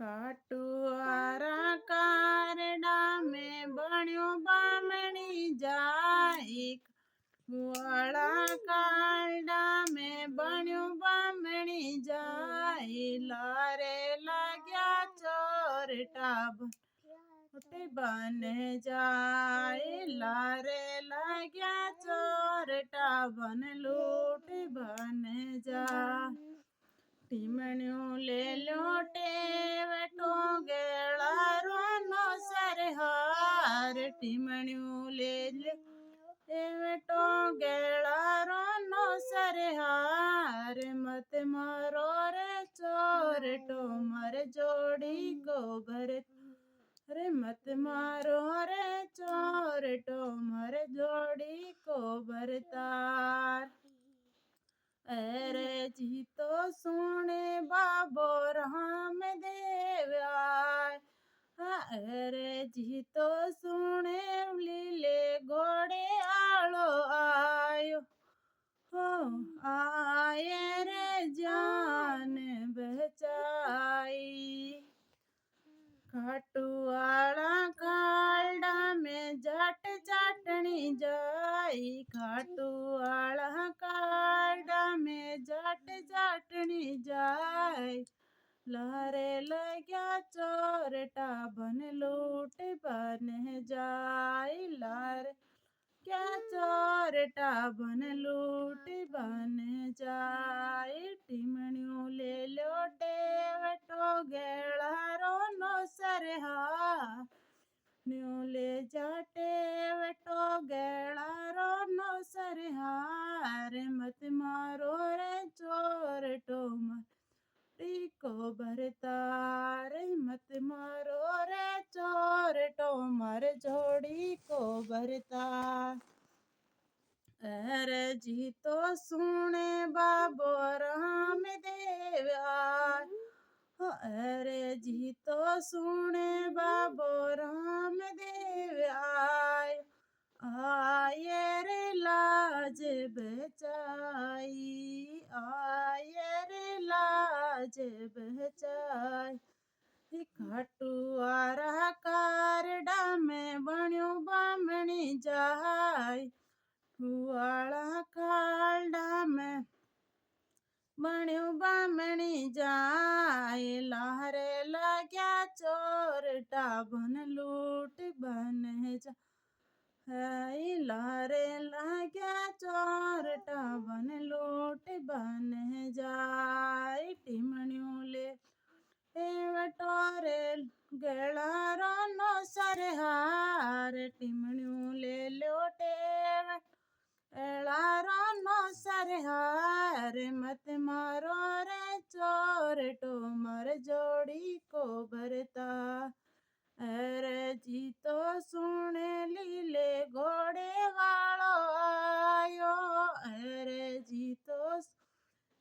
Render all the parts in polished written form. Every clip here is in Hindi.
खाटुआरा कारडा में बण्यो बामणी जाई। वाला कालडा में बण्यो बामणी जाई। लारे लाग्या चोरटा लूट बन जाए। लारे लाग्या चोरटा बन लूट बन जा। टीमण्यो ले लोटे वटो गेलारो नो सरहार। टीमण्यो ले वटो गेलारो नो सरहार। मत मारो रे चोरटो मर जोड़ी को भर। अरे मत मारो रे चोरटो मर जोड़ी को भरतार। अरे जी तो सुने बाबो राम देवाय। अरे जी तो सुने लीले घोड़े आलो आयो। हो आए रे जान बचाई। खाटुआला कालडा में जाट जाटनी जाई। खाटुआला कालडा में जाट जाटनी जाई। लारे लाग्या चोरटा बन लूट बन जाई। लारे क्या चोरटा बन लूट बन जाई। टीमण्यो ले लोटे वटो गेलारो नो सरहार। न्यो ले जाटे वटो गेलारो नो सरहार। मत मारो रे चोरटो मर को भरतार। मत मारो रे चोरटो मर जोड़ी को भरतार। अरे जी तो सुने बाबो राम देवाय। अरे जी तो सुने बाबो राम देवाय। आये रे लाज बचाई। आये रे लाज बचाई। खाटुआरा कारडा में बण्यो बामणी जाई। वाला कालडा में बण्यो बामणी जाई। लारे लाग्या चोरटा बन लूट बन जाई। लारे लाग्या चोरटा बन लूट बन जाई। टीमण्यो ले वटोरे गेलारो नो सरहार। टीमण्यो ले लोटे गेलारो नो सरहार। मत मारो रे चोरटो मर जोड़ी को भरतार। अरे जी तो सुने लीले घोड़े वालो आयो। अरे जी तो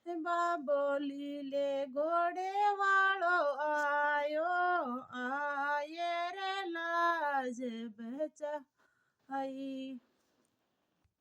बाबो लीले घोड़े वालो आयो। आये रे लाज बचाई।